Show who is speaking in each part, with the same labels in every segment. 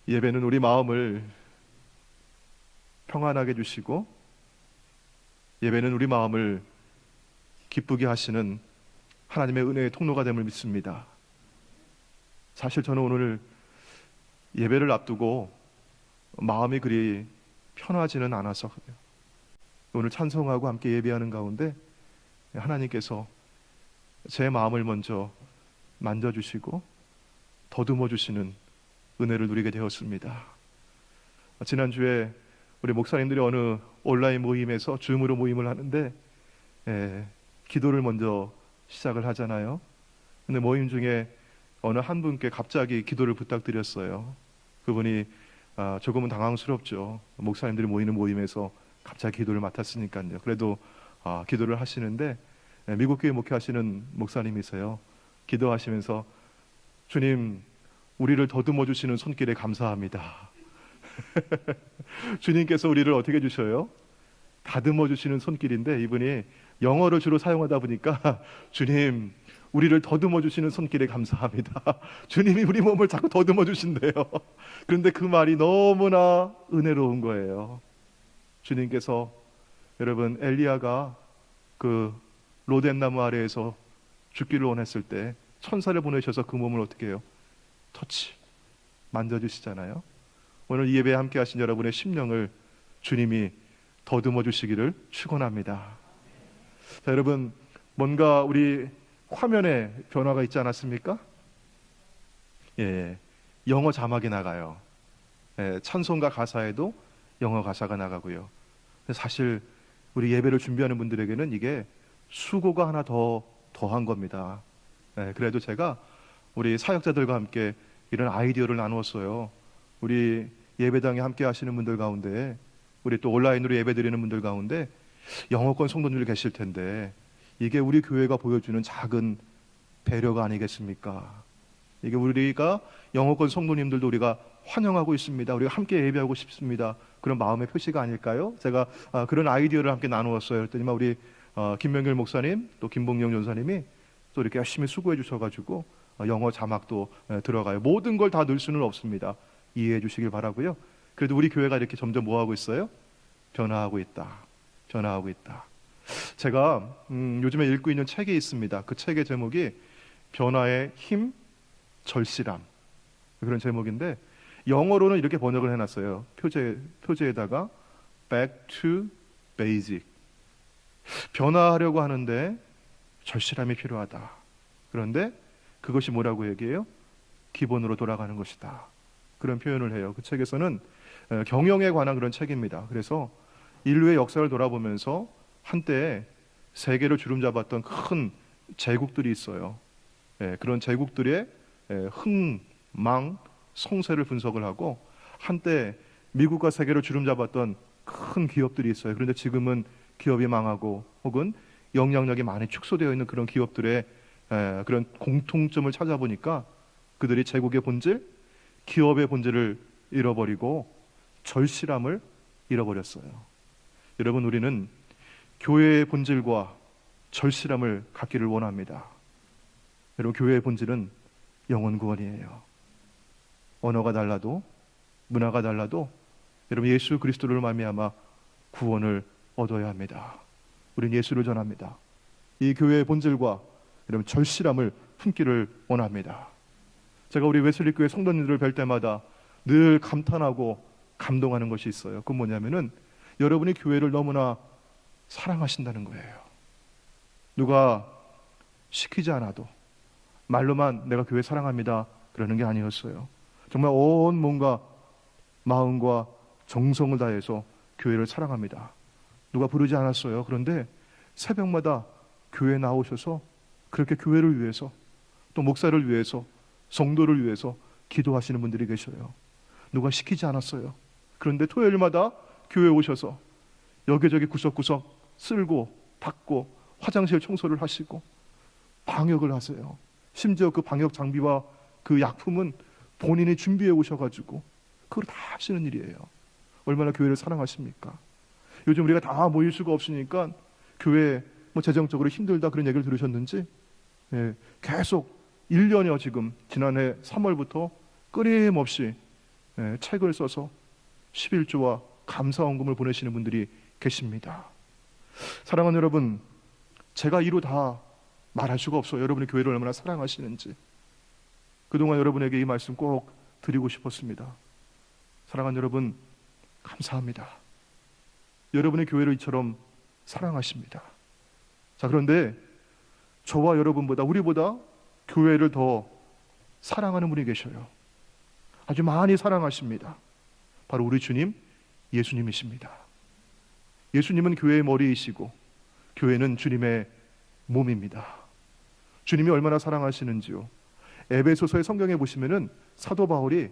Speaker 1: 예배는 우리 마음을 평안하게 해주시고, 예배는 우리 마음을 기쁘게 하시는 하나님의 은혜의 통로가 됨을 믿습니다. 사실 저는 오늘 예배를 앞두고 마음이 그리 편하지는 않아서 오늘 찬송하고 함께 예배하는 가운데 하나님께서 제 마음을 먼저 만져주시고 더듬어 주시는 은혜를 누리게 되었습니다. 지난주에 우리 목사님들이 어느 온라인 모임에서 줌으로 모임을 하는데 기도를 먼저 시작을 하잖아요. 근데 모임 중에 어느 한 분께 갑자기 기도를 부탁드렸어요. 그분이 조금은 당황스럽죠. 목사님들이 모이는 모임에서 갑자기 기도를 맡았으니까요. 그래도 기도를 하시는데 미국 교회 목회하시는 목사님이세요. 기도하시면서 주님, 우리를 더듬어 주시는 손길에 감사합니다. 주님께서 우리를 어떻게 주셔요? 다듬어 주시는 손길인데 이분이 영어를 주로 사용하다 보니까 주님, 우리를 더듬어 주시는 손길에 감사합니다. 주님이 우리 몸을 자꾸 더듬어 주신대요. 그런데 그 말이 너무나 은혜로운 거예요. 주님께서, 여러분, 엘리야가 그 로뎀나무 아래에서 죽기를 원했을 때 천사를 보내셔서 그 몸을 어떻게 해요? 터치, 만져주시잖아요. 오늘 이 예배에 함께 하신 여러분의 심령을 주님이 더듬어 주시기를 축원합니다. 자, 여러분, 뭔가 우리 화면에 변화가 있지 않았습니까? 영어 자막이 나가요. 찬송가 가사에도 영어 가사가 나가고요. 사실 우리 예배를 준비하는 분들에게는 이게 수고가 하나 더한 겁니다. 그래도 제가 우리 사역자들과 함께 이런 아이디어를 나누었어요. 우리 예배당에 함께 하시는 분들 가운데, 우리 또 온라인으로 예배 드리는 분들 가운데 영어권 성도님들 계실 텐데 이게 우리 교회가 보여주는 작은 배려가 아니겠습니까? 이게 우리가 영어권 성도님들도 우리가 환영하고 있습니다. 우리가 함께 예배하고 싶습니다. 그런 마음의 표시가 아닐까요? 제가 그런 아이디어를 함께 나누었어요. 그랬더니 우리 김명길 목사님, 또 김봉영 전사님이 또 이렇게 열심히 수고해 주셔가지고 영어 자막도 들어가요. 모든 걸 다 넣을 수는 없습니다. 이해해 주시길 바라고요. 그래도 우리 교회가 이렇게 점점 뭐하고 있어요? 변화하고 있다. 변화하고 있다. 제가 요즘에 읽고 있는 책이 있습니다. 그 책의 제목이 변화의 힘, 절실함, 그런 제목인데 영어로는 이렇게 번역을 해놨어요. 표제에다가 Back to Basic. 변화하려고 하는데 절실함이 필요하다. 그런데 그것이 뭐라고 얘기해요? 기본으로 돌아가는 것이다. 그런 표현을 해요. 그 책에서는 경영에 관한 그런 책입니다. 그래서 인류의 역사를 돌아보면서 한때 세계를 주름잡았던 큰 제국들이 있어요. 그런 제국들의 흥망, 성세를 분석을 하고 한때 미국과 세계를 주름잡았던 큰 기업들이 있어요. 그런데 지금은 기업이 망하고 혹은 영향력이 많이 축소되어 있는 그런 기업들의 그런 공통점을 찾아보니까 그들이 제국의 본질, 기업의 본질을 잃어버리고 절실함을 잃어버렸어요. 여러분, 우리는 교회의 본질과 절실함을 갖기를 원합니다. 여러분, 교회의 본질은 영혼 구원이에요. 언어가 달라도 문화가 달라도 여러분, 예수 그리스도를 말미암아 구원을 얻어야 합니다. 우리는 예수를 전합니다. 이 교회의 본질과 여러분 절실함을 품기를 원합니다. 제가 우리 웨슬리 교회 성도님들을 뵐 때마다 늘 감탄하고 감동하는 것이 있어요. 그건 뭐냐면은 여러분이 교회를 너무나 사랑하신다는 거예요. 누가 시키지 않아도 말로만 내가 교회 사랑합니다 그러는 게 아니었어요. 정말 온 몸과 마음과 정성을 다해서 교회를 사랑합니다. 누가 부르지 않았어요. 그런데 새벽마다 교회에 나오셔서 그렇게 교회를 위해서, 또 목사를 위해서, 성도를 위해서 기도하시는 분들이 계셔요. 누가 시키지 않았어요. 그런데 토요일마다 교회에 오셔서 여기저기 구석구석 쓸고 닦고 화장실 청소를 하시고 방역을 하세요. 심지어 그 방역 장비와 그 약품은 본인이 준비해 오셔가지고 그걸 다 하시는 일이에요. 얼마나 교회를 사랑하십니까? 요즘 우리가 다 모일 수가 없으니까 교회 재정적으로 힘들다 그런 얘기를 들으셨는지 계속 1년여 지금 지난해 3월부터 끊임없이 책을 써서 11조와 감사원금을 보내시는 분들이 계십니다. 사랑하는 여러분, 제가 이루 다 말할 수가 없어요. 여러분이 교회를 얼마나 사랑하시는지. 그동안 여러분에게 이 말씀 꼭 드리고 싶었습니다. 사랑하는 여러분, 감사합니다. 여러분의 교회를 이처럼 사랑하십니다. 자, 그런데 저와 여러분보다, 우리보다 교회를 더 사랑하는 분이 계셔요. 아주 많이 사랑하십니다. 바로 우리 주님, 예수님이십니다. 예수님은 교회의 머리이시고 교회는 주님의 몸입니다. 주님이 얼마나 사랑하시는지요. 에베소서의 성경에 보시면은 사도 바울이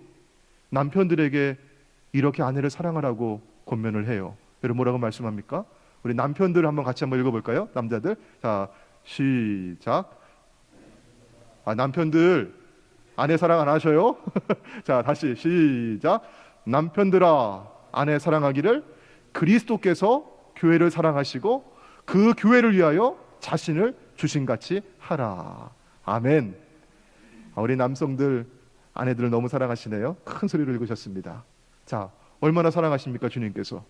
Speaker 1: 남편들에게 이렇게 아내를 사랑하라고 권면을 해요. 여러분 뭐라고 말씀합니까? 우리 남편들 같이 한번 읽어볼까요? 남자들, 자 시작. 남편들 아내 사랑 안 하셔요? 자 다시 시작. 남편들아 아내 사랑하기를 그리스도께서 교회를 사랑하시고 그 교회를 위하여 자신을 주신같이 하라. 아멘. 우리 남성들 아내들을 너무 사랑하시네요. 큰 소리로 읽으셨습니다. 자, 얼마나 사랑하십니까? 주님께서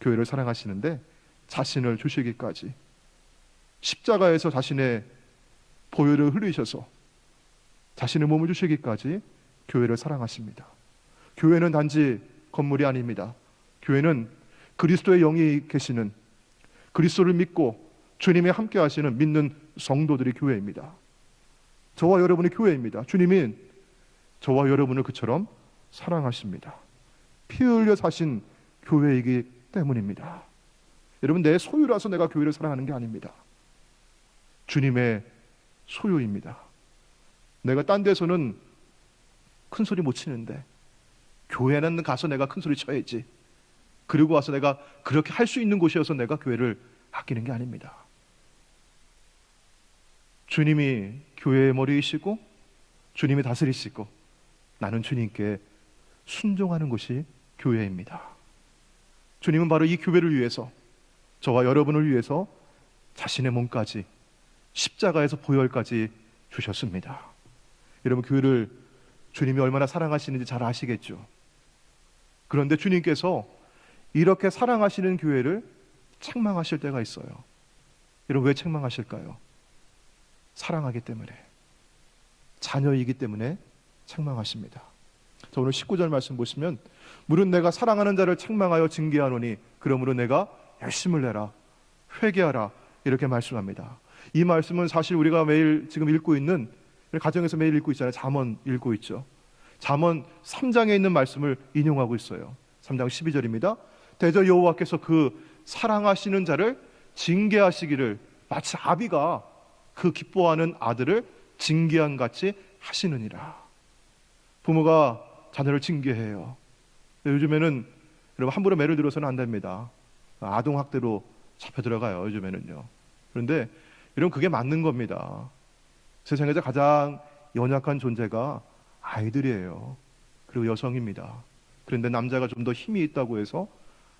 Speaker 1: 교회를 사랑하시는데 자신을 주시기까지, 십자가에서 자신의 보혈을 흘리셔서 자신의 몸을 주시기까지 교회를 사랑하십니다. 교회는 단지 건물이 아닙니다. 교회는 그리스도의 영이 계시는, 그리스도를 믿고 주님이 함께 하시는 믿는 성도들이 교회입니다. 저와 여러분이 교회입니다. 주님이 저와 여러분을 그처럼 사랑하십니다. 피 흘려 사신 교회이기 때문입니다. 여러분, 내 소유라서 내가 교회를 사랑하는 게 아닙니다. 주님의 소유입니다. 내가 딴 데서는 큰 소리 못 치는데 교회는 가서 내가 큰 소리 쳐야지. 그리고 와서 내가 그렇게 할 수 있는 곳이어서 내가 교회를 아끼는 게 아닙니다. 주님이 교회의 머리이시고 주님이 다스리시고 나는 주님께 순종하는 곳이 교회입니다. 주님은 바로 이 교회를 위해서, 저와 여러분을 위해서 자신의 몸까지, 십자가에서 보혈까지 주셨습니다. 여러분, 교회를 주님이 얼마나 사랑하시는지 잘 아시겠죠? 그런데 주님께서 이렇게 사랑하시는 교회를 책망하실 때가 있어요. 여러분, 왜 책망하실까요? 사랑하기 때문에, 자녀이기 때문에 책망하십니다. 자, 오늘 19절 말씀 보시면, 물은 내가 사랑하는 자를 책망하여 징계하노니 그러므로 내가 열심을 내라, 회개하라, 이렇게 말씀합니다. 이 말씀은 사실 우리가 매일 지금 읽고 있는, 가정에서 매일 읽고 있잖아요. 잠언 읽고 있죠. 잠언 3장에 있는 말씀을 인용하고 있어요. 3장 12절입니다. 대저 여호와께서 그 사랑하시는 자를 징계하시기를 마치 아비가 그 기뻐하는 아들을 징계한 같이 하시느니라. 부모가 자녀를 징계해요. 요즘에는 여러분 함부로 매를 들어서는 안 됩니다. 아동학대로 잡혀 들어가요, 요즘에는요. 그런데 여러분, 그게 맞는 겁니다. 세상에서 가장 연약한 존재가 아이들이에요. 그리고 여성입니다. 그런데 남자가 좀 더 힘이 있다고 해서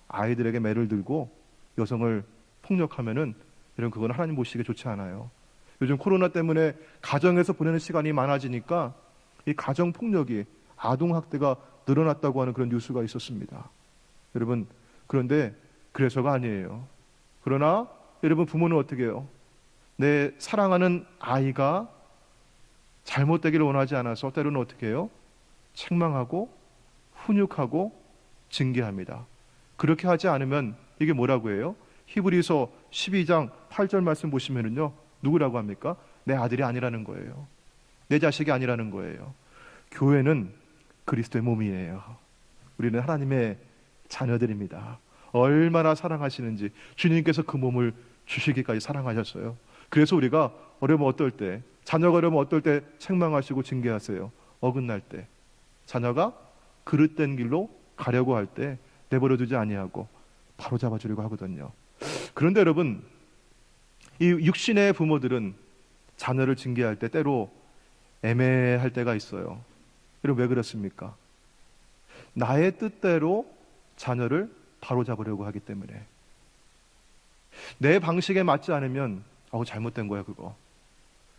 Speaker 1: 아이들에게 매를 들고 여성을 폭력하면은 여러분, 그건 하나님 보시기에 좋지 않아요. 요즘 코로나 때문에 가정에서 보내는 시간이 많아지니까 이 가정 폭력이, 아동 학대가 늘어났다고 하는 그런 뉴스가 있었습니다. 여러분, 그런데 그래서가 아니에요. 그러나 여러분, 부모는 어떻게 해요? 내 사랑하는 아이가 잘못되기를 원하지 않아서 때로는 어떻게 해요? 책망하고 훈육하고 징계합니다. 그렇게 하지 않으면 이게 뭐라고 해요? 히브리서 12장 8절 말씀 보시면은요, 누구라고 합니까? 내 아들이 아니라는 거예요. 내 자식이 아니라는 거예요. 교회는 그리스도의 몸이에요. 우리는 하나님의 자녀들입니다. 얼마나 사랑하시는지, 주님께서 그 몸을 주시기까지 사랑하셨어요. 그래서 우리가 어려우면 어떨 때, 자녀가 어려우면 어떨 때 책망하시고 징계하세요? 어긋날 때, 자녀가 그릇된 길로 가려고 할 때 내버려 두지 아니하고 바로 잡아주려고 하거든요. 그런데 여러분, 이 육신의 부모들은 자녀를 징계할 때 때로 애매할 때가 있어요. 여러분, 왜 그렇습니까? 나의 뜻대로 자녀를 바로잡으려고 하기 때문에. 내 방식에 맞지 않으면 잘못된 거야 그거.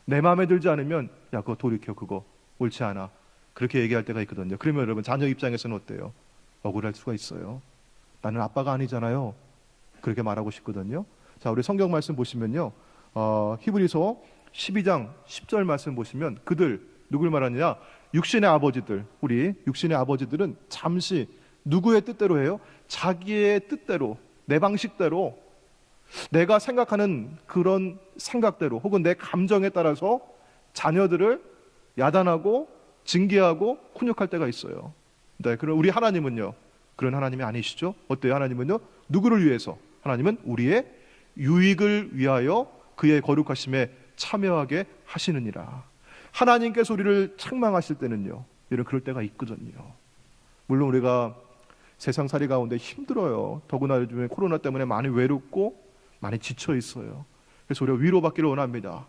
Speaker 1: 내 마음에 들지 않으면 야, 그거 돌이켜, 그거 옳지 않아, 그렇게 얘기할 때가 있거든요. 그러면 여러분 자녀 입장에서는 어때요? 억울할 수가 있어요. 나는 아빠가 아니잖아요. 그렇게 말하고 싶거든요. 자, 우리 성경 말씀 보시면요. 히브리서 12장 10절 말씀 보시면 그들 누굴 말하느냐? 육신의 아버지들. 우리 육신의 아버지들은 잠시 누구의 뜻대로 해요? 자기의 뜻대로, 내 방식대로, 내가 생각하는 그런 생각대로 혹은 내 감정에 따라서 자녀들을 야단하고 징계하고 훈육할 때가 있어요. 네, 그럼 우리 하나님은요, 그런 하나님이 아니시죠? 어때요? 하나님은요, 누구를 위해서? 하나님은 우리의 유익을 위하여 그의 거룩하심에 참여하게 하시느니라. 하나님께서 우리를 책망하실 때는요, 이런 그럴 때가 있거든요. 물론 우리가 세상살이 가운데 힘들어요. 더구나 요즘에 코로나 때문에 많이 외롭고 많이 지쳐 있어요. 그래서 우리가 위로받기를 원합니다.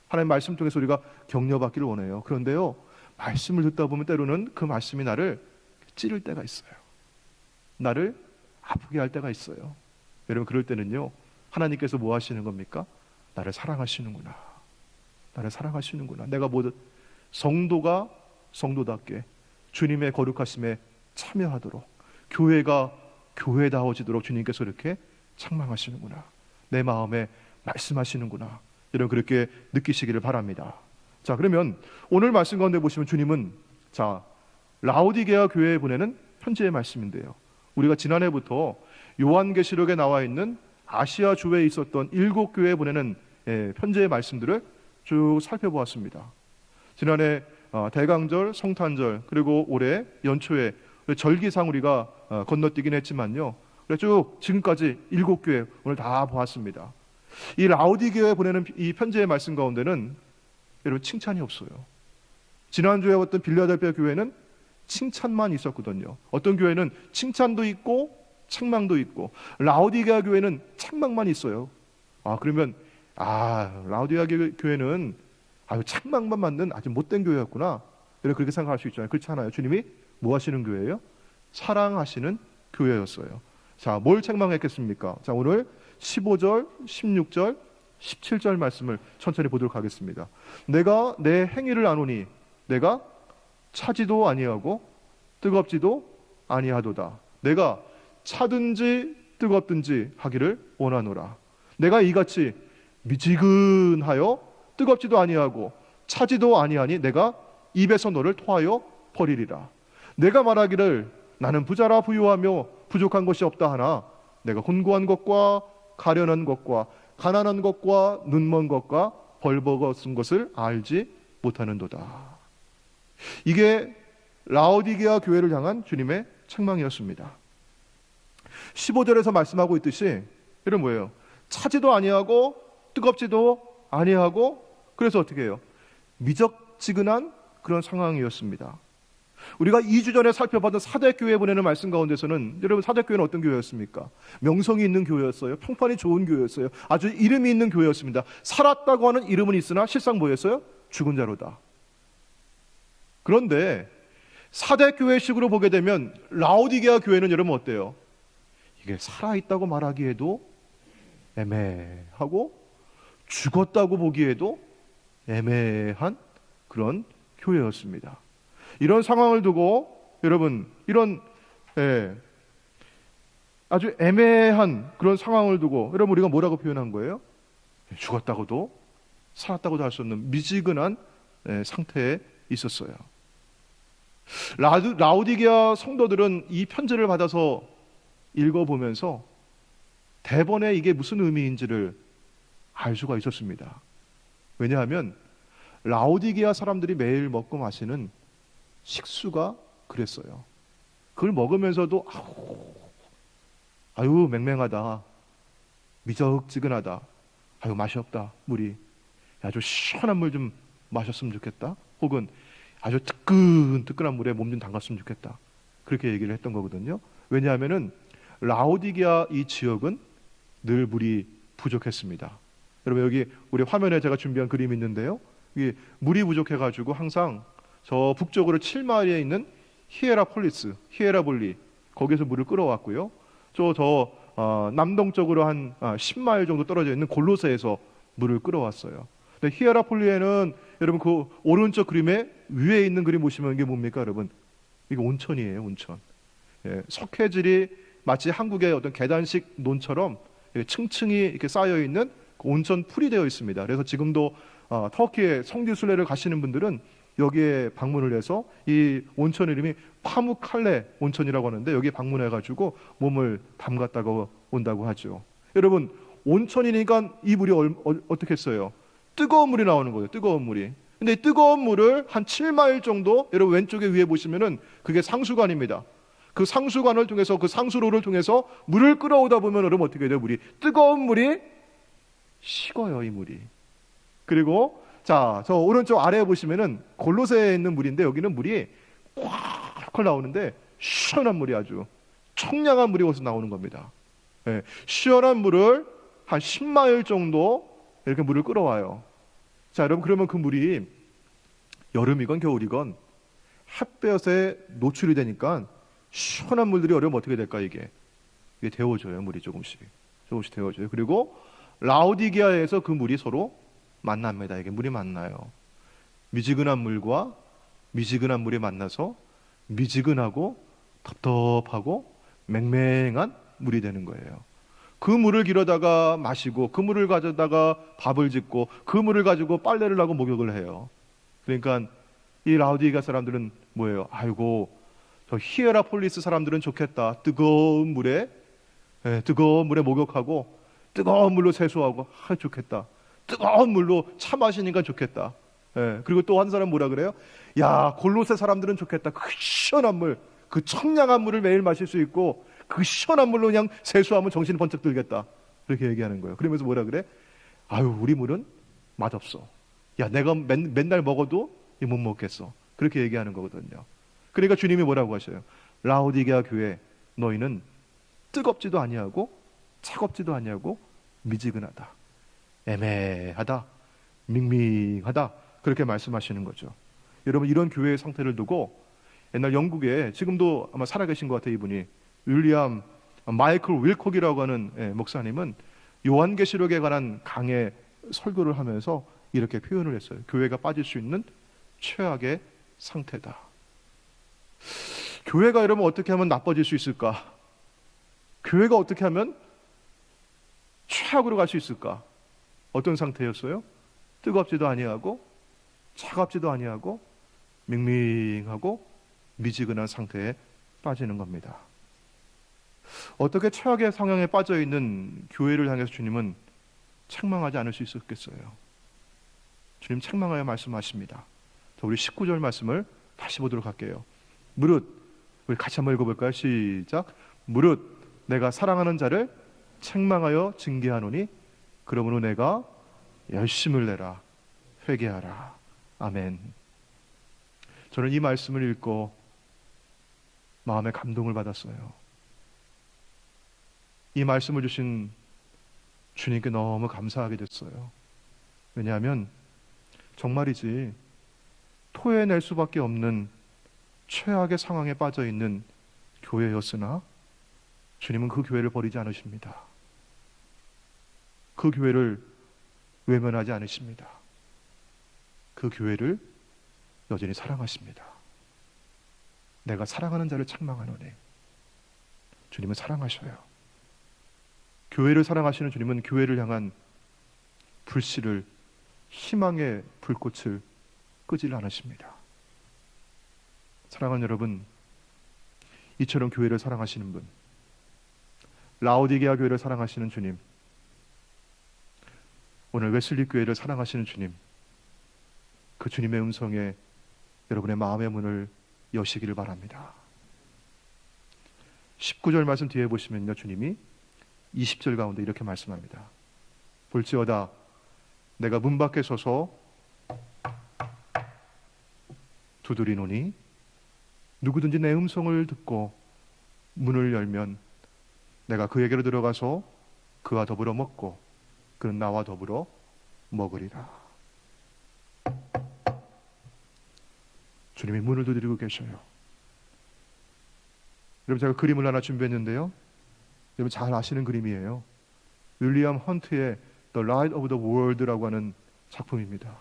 Speaker 1: 하나님 말씀 통해서 우리가 격려받기를 원해요. 그런데요, 말씀을 듣다 보면 때로는 그 말씀이 나를 찌를 때가 있어요. 나를 아프게 할 때가 있어요. 여러분, 그럴 때는요, 하나님께서 뭐 하시는 겁니까? 나를 사랑하시는구나. 나를 사랑하시는구나. 내가 모두 성도가 성도답게 주님의 거룩하심에 참여하도록, 교회가 교회다워지도록 주님께서 이렇게 책망하시는구나. 내 마음에 말씀하시는구나. 여러분, 그렇게 느끼시기를 바랍니다. 자, 그러면 오늘 말씀 가운데 보시면 주님은 라오디게아 교회에 보내는 편지의 말씀인데요, 우리가 지난해부터 요한계시록에 나와 있는 아시아 주에 있었던 7교회에 보내는 편지의 말씀들을 쭉 살펴보았습니다. 지난해 대강절, 성탄절, 그리고 올해 연초에 절기상 우리가 건너뛰긴 했지만요, 쭉 지금까지 7교회 오늘 다 보았습니다. 이 라오디게아에 보내는 이 편지의 말씀 가운데는 여러분 칭찬이 없어요. 지난주에 어떤 빌라델피아 교회는 칭찬만 있었거든요. 어떤 교회는 칭찬도 있고 책망도 있고, 라오디게아 교회는 책망만 있어요. 그러면 라오디게아 교회는 책망만 받는 아주 못된 교회였구나, 그렇게 생각할 수 있잖아요. 그렇지 않아요? 주님이 뭐 하시는 교회예요? 사랑하시는 교회였어요. 자, 뭘 책망했겠습니까? 자, 오늘 15절, 16절, 17절 말씀을 천천히 보도록 하겠습니다. 내가 내 행위를 아노니 내가 차지도 아니하고 뜨겁지도 아니하도다. 내가 차든지 뜨겁든지 하기를 원하노라. 내가 이같이 미지근하여 뜨겁지도 아니하고 차지도 아니하니 내가 입에서 너를 토하여 버리리라. 내가 말하기를 나는 부자라 부유하며 부족한 것이 없다 하나 내가 혼고한 것과 가련한 것과 가난한 것과 눈먼 것과 벌거벗은 것을 알지 못하는도다. 이게 라오디게아 교회를 향한 주님의 책망이었습니다. 15절에서 말씀하고 있듯이 이런 뭐예요? 차지도 아니하고 뜨겁지도 아니하고, 그래서 어떻게 해요? 미적지근한 그런 상황이었습니다. 우리가 2주 전에 살펴봤던 사대교회 보내는 말씀 가운데서는 여러분, 사대교회는 어떤 교회였습니까? 명성이 있는 교회였어요. 평판이 좋은 교회였어요. 아주 이름이 있는 교회였습니다. 살았다고 하는 이름은 있으나 실상 뭐였어요? 죽은 자로다. 그런데 사대교회식으로 보게 되면 라오디게아 교회는 여러분 어때요? 이게 살아있다고 말하기에도 애매하고 죽었다고 보기에도 애매한 그런 교회였습니다. 이런 상황을 두고 여러분, 이런 아주 애매한 그런 상황을 두고 여러분, 우리가 뭐라고 표현한 거예요? 죽었다고도 살았다고도 할 수 없는 미지근한 상태에 있었어요. 라오디게아 성도들은 이 편지를 받아서 읽어보면서 대번에 이게 무슨 의미인지를 알 수가 있었습니다. 왜냐하면 라오디게아 사람들이 매일 먹고 마시는 식수가 그랬어요. 그걸 먹으면서도 아유 맹맹하다, 미적지근하다, 아유 맛이 없다, 물이 아주 시원한 물 좀 마셨으면 좋겠다, 혹은 아주 뜨끈뜨끈한 물에 몸 좀 담갔으면 좋겠다, 그렇게 얘기를 했던 거거든요. 왜냐하면은 라오디게아 이 지역은 늘 물이 부족했습니다. 여러분, 여기 우리 화면에 제가 준비한 그림이 있는데요, 이게 물이 부족해가지고 항상 저 북쪽으로 7마일에 있는 히에라볼리, 거기서 물을 끌어왔고요. 저 남동쪽으로 한 10마일 정도 떨어져 있는 골로새에서 물을 끌어왔어요. 근데 히에라폴리에는 여러분 그 오른쪽 그림에 위에 있는 그림 보시면 이게 뭡니까, 여러분? 이게 온천이에요, 온천. 예, 석회질이 마치 한국의 어떤 계단식 논처럼 층층이 이렇게 쌓여 있는 그 온천 풀이 되어 있습니다. 그래서 지금도 터키의 성지 순례를 가시는 분들은 여기에 방문을 해서 이 온천 이름이 파무칼레 온천이라고 하는데 여기에 방문해 가지고 몸을 담갔다고 온다고 하죠. 여러분, 온천이니까 이 물이 어떻게 했어요? 뜨거운 물이 나오는 거예요. 뜨거운 물이. 근데 이 뜨거운 물을 한 7마일 정도, 여러분 왼쪽에 위에 보시면은 그게 상수관입니다. 그 상수관을 통해서, 그 상수로를 통해서 물을 끌어오다 보면 여러분 어떻게 돼요? 물이, 뜨거운 물이 식어요, 이 물이. 그리고 자, 저 오른쪽 아래에 보시면은 골로새에 있는 물인데 여기는 물이 콸콸 나오는데 시원한 물이, 아주 청량한 물이 거기서 나오는 겁니다. 예, 시원한 물을 한 10마일 정도 이렇게 물을 끌어와요. 자, 여러분, 그러면 그 물이 여름이건 겨울이건 햇볕에 노출이 되니까 시원한 물들이 여름에 어떻게 될까? 이게 데워져요. 물이 조금씩 데워져요. 그리고 라오디게아에서 그 물이 서로 만납니다. 이게 물이 만나요. 미지근한 물과 미지근한 물이 만나서 미지근하고 텁텁하고 맹맹한 물이 되는 거예요. 그 물을 길어다가 마시고, 그 물을 가져다가 밥을 짓고, 그 물을 가지고 빨래를 하고 목욕을 해요. 그러니까 이 라우디게아 사람들은 뭐예요? 아이고, 저 히에라폴리스 사람들은 좋겠다. 뜨거운 물에 목욕하고 뜨거운 물로 세수하고, 좋겠다. 뜨거운 물로 차 마시니까 좋겠다. 예, 그리고 또 한 사람 뭐라 그래요? 야, 골로새 사람들은 좋겠다. 그 시원한 물, 그 청량한 물을 매일 마실 수 있고 그 시원한 물로 그냥 세수하면 정신이 번쩍 들겠다. 그렇게 얘기하는 거예요. 그러면서 뭐라 그래? 아유, 우리 물은 맛없어. 야, 내가 맨날 먹어도 못 먹겠어. 그렇게 얘기하는 거거든요. 그러니까 주님이 뭐라고 하셔요? 라오디게아 교회, 너희는 뜨겁지도 아니하고 차갑지도 아니하고 미지근하다, 애매하다, 밍밍하다, 그렇게 말씀하시는 거죠. 여러분, 이런 교회의 상태를 두고 옛날 영국에, 지금도 아마 살아계신 것 같아요, 이분이 윌리엄 마이클 윌콕이라고 하는 목사님은 요한계시록에 관한 강의 설교를 하면서 이렇게 표현을 했어요. 교회가 빠질 수 있는 최악의 상태다. 교회가 여러분 어떻게 하면 나빠질 수 있을까? 교회가 어떻게 하면 최악으로 갈 수 있을까? 어떤 상태였어요? 뜨겁지도 아니하고 차갑지도 아니하고 밍밍하고 미지근한 상태에 빠지는 겁니다. 어떻게 최악의 상황에 빠져 있는 교회를 향해서 주님은 책망하지 않을 수 있었겠어요? 주님 책망하여 말씀하십니다. 자, 우리 19절 말씀을 다시 보도록 할게요. 무릇, 우리 같이 한번 읽어볼까요? 시작. 무릇 내가 사랑하는 자를 책망하여 징계하노니 그러므로 내가 열심을 내라, 회개하라. 아멘. 저는 이 말씀을 읽고 마음에 감동을 받았어요. 이 말씀을 주신 주님께 너무 감사하게 됐어요. 왜냐하면 정말이지 토해낼 수밖에 없는 최악의 상황에 빠져 있는 교회였으나 주님은 그 교회를 버리지 않으십니다. 그 교회를 외면하지 않으십니다. 그 교회를 여전히 사랑하십니다. 내가 사랑하는 자를 책망하노니, 주님은 사랑하셔요. 교회를 사랑하시는 주님은 교회를 향한 불씨를, 희망의 불꽃을 끄질 않으십니다. 사랑하는 여러분, 이처럼 교회를 사랑하시는 분, 라오디게아 교회를 사랑하시는 주님, 오늘 웨슬리 교회를 사랑하시는 주님, 그 주님의 음성에 여러분의 마음의 문을 여시기를 바랍니다. 19절 말씀 뒤에 보시면요, 주님이 20절 가운데 이렇게 말씀합니다. 볼지어다 내가 문 밖에 서서 두드리노니 누구든지 내 음성을 듣고 문을 열면 내가 그에게로 들어가서 그와 더불어 먹고 그는 나와 더불어 먹으리라. 주님이 문을 두드리고 계셔요. 여러분, 제가 그림을 하나 준비했는데요, 여러분 잘 아시는 그림이에요. 윌리엄 헌트의 The Light of the World라고 하는 작품입니다.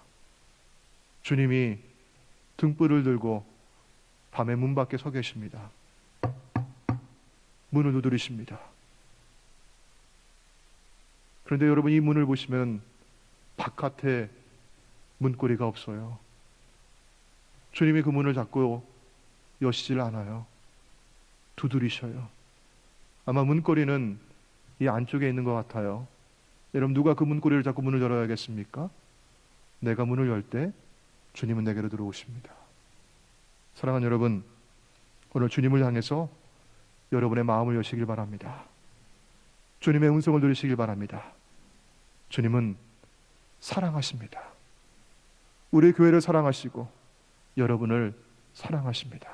Speaker 1: 주님이 등불을 들고 밤에 문 밖에 서 계십니다. 문을 두드리십니다. 그런데 여러분, 이 문을 보시면 바깥에 문고리가 없어요. 주님이 그 문을 잡고 여시질 않아요. 두드리셔요. 아마 문고리는 이 안쪽에 있는 것 같아요. 여러분, 누가 그 문고리를 잡고 문을 열어야겠습니까? 내가 문을 열 때 주님은 내게로 들어오십니다. 사랑하는 여러분, 오늘 주님을 향해서 여러분의 마음을 여시길 바랍니다. 주님의 음성을 들으시길 바랍니다. 주님은 사랑하십니다. 우리 교회를 사랑하시고 여러분을 사랑하십니다.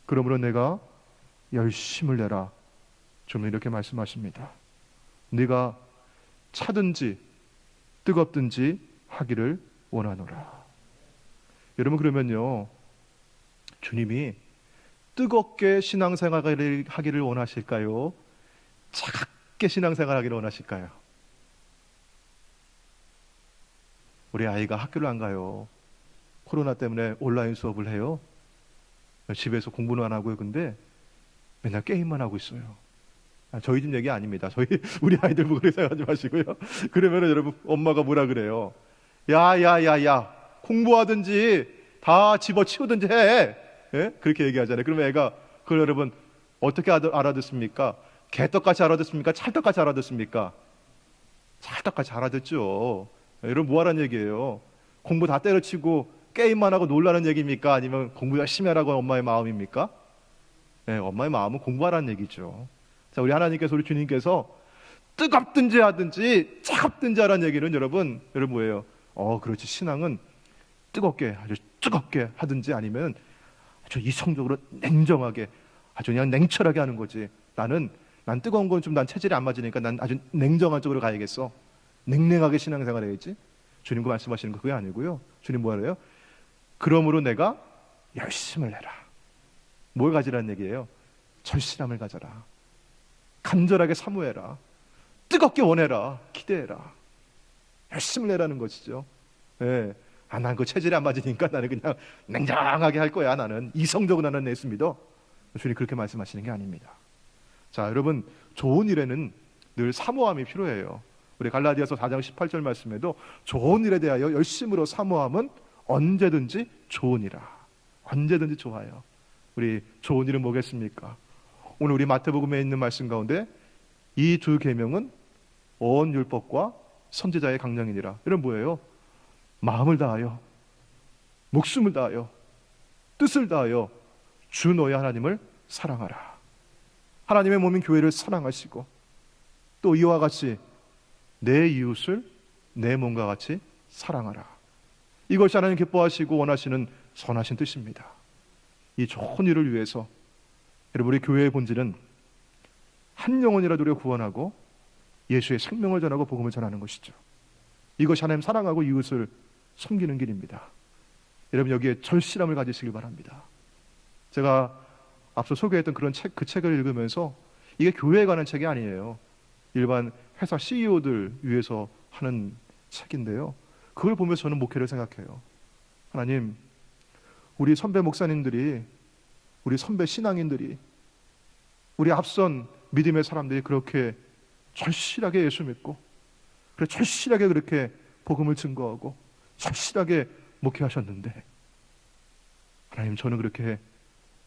Speaker 1: 그러므로 내가 열심을 내라. 주님은 이렇게 말씀하십니다. 네가 차든지 뜨겁든지 하기를 원하노라. 여러분, 그러면요, 주님이 뜨겁게 신앙생활을 하기를 원하실까요? 차갑게 신앙생활을 하기를 원하실까요? 우리 아이가 학교를 안 가요. 코로나 때문에 온라인 수업을 해요. 집에서 공부는 안 하고요. 근데 맨날 게임만 하고 있어요. 저희 집 얘기 아닙니다. 우리 아이들 보고 그렇게 생각하지 마시고요. 그러면 여러분, 엄마가 뭐라 그래요? 야, 공부하든지 다 집어치우든지 해. 예? 그렇게 얘기하잖아요. 그러면 애가 그걸 여러분 어떻게 알아듣습니까? 개떡같이 알아듣습니까? 찰떡같이 알아듣습니까? 찰떡같이 알아듣죠. 여러분, 뭐하라는 얘기예요? 공부 다 때려치고 게임만 하고 놀라는 얘기입니까? 아니면 공부 열심히 하라고 엄마의 마음입니까? 네, 엄마의 마음은 공부하라는 얘기죠. 자, 우리 하나님께서, 우리 주님께서 뜨겁든지 하든지 차갑든지 하라는 얘기는 여러분 뭐예요? 그렇지, 신앙은 뜨겁게, 아주 뜨겁게 하든지 아니면 아주 이성적으로 냉정하게, 아주 그냥 냉철하게 하는 거지. 난 뜨거운 건 좀 난 체질이 안 맞으니까 난 아주 냉정한 쪽으로 가야겠어. 냉랭하게 신앙생활 해야지. 주님과 말씀하시는 거 그게 아니고요. 주님 뭐래요? 그러므로 내가 열심을 내라. 뭘 가지라는 얘기예요? 절실함을 가져라. 간절하게 사모해라. 뜨겁게 원해라. 기대해라. 열심을 내라는 것이죠. 예. 난 그 체질이 안 맞으니까 나는 그냥 냉정하게 할 거야. 나는 이성적으로 나는 예수 믿어. 주님 그렇게 말씀하시는 게 아닙니다. 자, 여러분, 좋은 일에는 늘 사모함이 필요해요. 우리 갈라디아서 4장 18절 말씀에도 좋은 일에 대하여 열심으로 사모함은 언제든지 좋으니라. 언제든지 좋아요. 우리 좋은 일은 뭐겠습니까? 오늘 우리 마태복음에 있는 말씀 가운데 이 두 계명은 온 율법과 선지자의 강령이니라. 이런 뭐예요? 마음을 다하여, 목숨을 다하여, 뜻을 다하여 주 너의 하나님을 사랑하라. 하나님의 몸인 교회를 사랑하시고 또 이와 같이 내 이웃을 내 몸과 같이 사랑하라. 이것이 하나님 기뻐하시고 원하시는 선하신 뜻입니다. 이 좋은 일을 위해서 여러분, 우리 교회의 본질은 한 영혼이라도 우리가 구원하고 예수의 생명을 전하고 복음을 전하는 것이죠. 이것이 하나님 사랑하고 이웃을 섬기는 길입니다. 여러분, 여기에 절실함을 가지시길 바랍니다. 제가 앞서 소개했던 그 책을 읽으면서 이게 교회에 관한 책이 아니에요. 일반 회사 CEO들 위해서 하는 책인데요. 그걸 보면서 저는 목회를 생각해요. 하나님, 우리 선배 목사님들이, 우리 선배 신앙인들이, 우리 앞선 믿음의 사람들이 그렇게 절실하게 예수 믿고 그래 절실하게 그렇게 복음을 증거하고 절실하게 목회하셨는데, 하나님, 저는 그렇게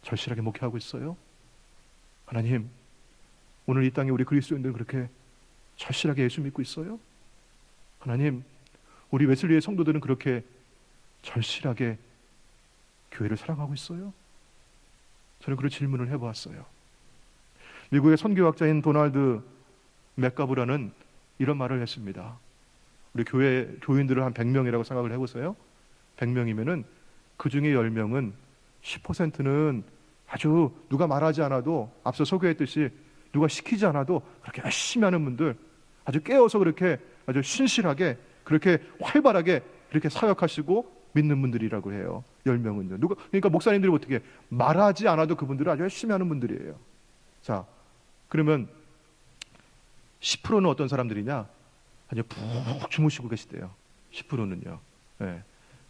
Speaker 1: 절실하게 목회하고 있어요? 하나님, 오늘 이 땅에 우리 그리스도인들은 그렇게 절실하게 예수 믿고 있어요? 하나님, 우리 웨슬리의 성도들은 그렇게 절실하게 교회를 사랑하고 있어요? 저는 그런 질문을 해보았어요. 미국의 선교학자인 도널드 맥가브라는 이런 말을 했습니다. 우리 교인들을 한 100명이라고 생각을 해보세요. 100명이면은 그 중에 10명은 10%는 아주 누가 말하지 않아도, 앞서 소개했듯이 누가 시키지 않아도 그렇게 열심히 하는 분들, 아주 깨어서 그렇게 아주 신실하게 그렇게 활발하게 그렇게 사역하시고 믿는 분들이라고 해요. 10명은요. 그러니까 목사님들이 어떻게 말하지 않아도 그분들은 아주 열심히 하는 분들이에요. 자, 그러면 10%는 어떤 사람들이냐? 아주 푹 주무시고 계시대요. 10%는요. 네.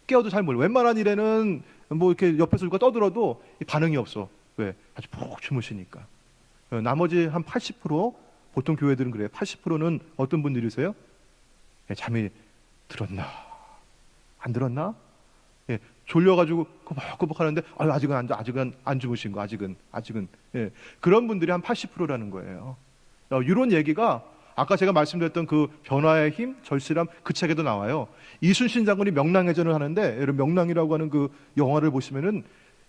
Speaker 1: 깨워도 잘 몰라. 웬만한 일에는 뭐 이렇게 옆에서 누가 떠들어도 반응이 없어. 왜? 아주 푹 주무시니까. 나머지 한 80%, 보통 교회들은 그래요. 80%는 어떤 분들이세요? 잠이 들었나? 안 들었나? 예, 졸려가지고 꾸벅꾸벅 하는데 아직은 안 주무신 거. 아직은. 예, 그런 분들이 한 80%라는 거예요. 이런 얘기가 아까 제가 말씀드렸던 그 변화의 힘, 절실함, 그 책에도 나와요. 이순신 장군이 명랑해전을 하는데, 여러분 명랑이라고 하는 그 영화를 보시면은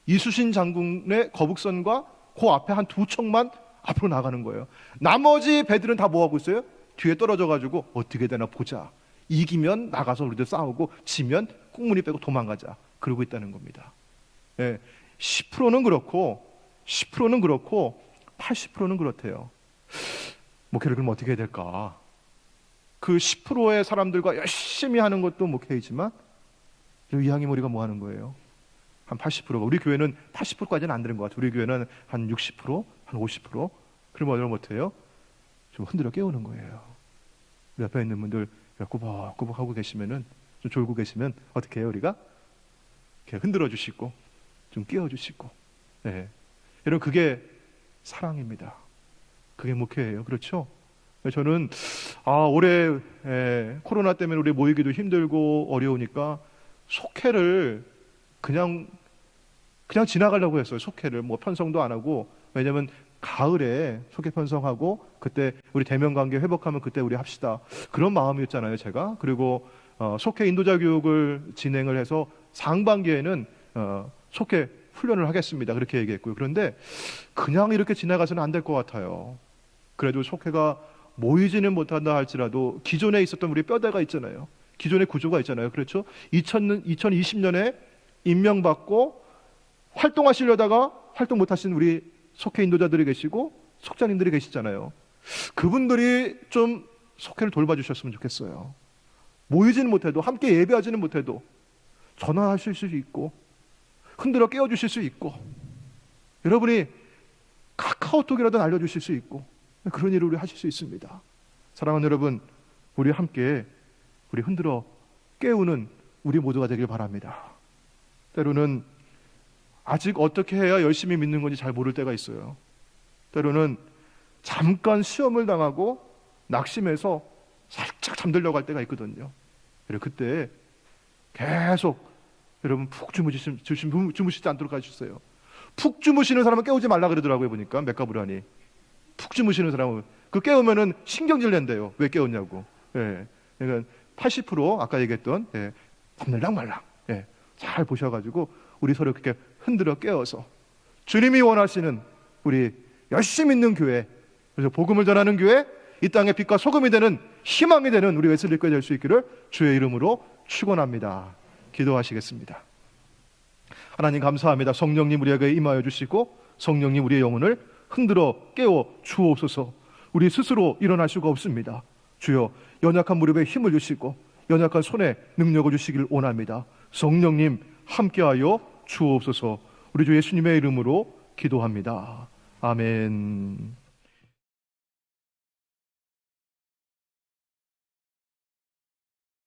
Speaker 1: 이순신 장군의 거북선과 그 앞에 한 두 척만 앞으로 나가는 거예요. 나머지 배들은 다 뭐 하고 있어요? 뒤에 떨어져가지고 어떻게 되나 보자. 이기면 나가서 우리들 싸우고, 지면 꽁무니 빼고 도망가자. 그러고 있다는 겁니다. 예, 10%는 그렇고 80%는 그렇대요. 목회를 그럼 어떻게 해야 될까? 그 10%의 사람들과 열심히 하는 것도 목회이지만 이왕이면 우리가 뭐 하는 거예요? 한 80%가, 우리 교회는 80%까지는 안 되는 것 같아요. 우리 교회는 한 60%, 한 50%. 그럼 어디를 못해요? 좀 흔들어 깨우는 거예요. 우리 옆에 있는 분들 꾸벅꾸벅 하고 계시면은, 좀 졸고 계시면 어떻게 해요? 우리가 이렇게 흔들어 주시고 좀 깨워 주시고. 네. 여러분, 그게 사랑입니다. 그게 목회예요. 그렇죠? 저는 올해 코로나 때문에 우리 모이기도 힘들고 어려우니까 속회를 그냥 지나가려고 했어요. 속회를 뭐 편성도 안 하고. 왜냐면 가을에 속회 편성하고 그때 우리 대면 관계 회복하면 그때 우리 합시다. 그런 마음이었잖아요, 제가. 그리고 속회 인도자 교육을 진행을 해서 상반기에는 속회 훈련을 하겠습니다. 그렇게 얘기했고요. 그런데 그냥 이렇게 지나가서는 안 될 것 같아요. 그래도 속회가 모이지는 못한다 할지라도 기존에 있었던 우리 뼈대가 있잖아요. 기존의 구조가 있잖아요. 그렇죠? 2020년에 임명받고 활동하시려다가 활동 못하신 우리 속회 인도자들이 계시고 속장님들이 계시잖아요. 그분들이 좀 속회를 돌봐주셨으면 좋겠어요. 모이지는 못해도, 함께 예배하지는 못해도 전화하실 수 있고 흔들어 깨워주실 수 있고, 여러분이 카카오톡이라도 알려주실 수 있고, 그런 일을 우리 하실 수 있습니다. 사랑하는 여러분, 우리 함께 우리 흔들어 깨우는 우리 모두가 되길 바랍니다. 때로는 아직 어떻게 해야 열심히 믿는 건지 잘 모를 때가 있어요. 때로는 잠깐 시험을 당하고 낙심해서 살짝 잠들려고 할 때가 있거든요. 그때 계속 여러분 푹 주무시지 않도록 해주세요. 푹 주무시는 사람은 깨우지 말라 그러더라고요. 보니까 메카브라니. 푹 주무시는 사람은 그 깨우면은 신경질 낸대요. 왜 깨웠냐고. 예. 그러니까 80% 아까 얘기했던 잠들랑 말랑. 예. 잘 보셔가지고 우리 서로 그렇게 흔들어 깨워서 주님이 원하시는 우리 열심히 있는 교회, 그래서 복음을 전하는 교회, 이 땅의 빛과 소금이 되는 희망이 되는 우리 웨슬리 교회 될 수 있기를 주의 이름으로 축원합니다. 기도하시겠습니다. 하나님 감사합니다. 성령님 우리에게 임하여 주시고 성령님 우리의 영혼을 흔들어 깨워 주옵소서. 우리 스스로 일어날 수가 없습니다. 주여, 연약한 무릎에 힘을 주시고 연약한 손에 능력을 주시길 원합니다. 성령님 함께하여 주옵소서. 우리 주 예수님의 이름으로 기도합니다. 아멘.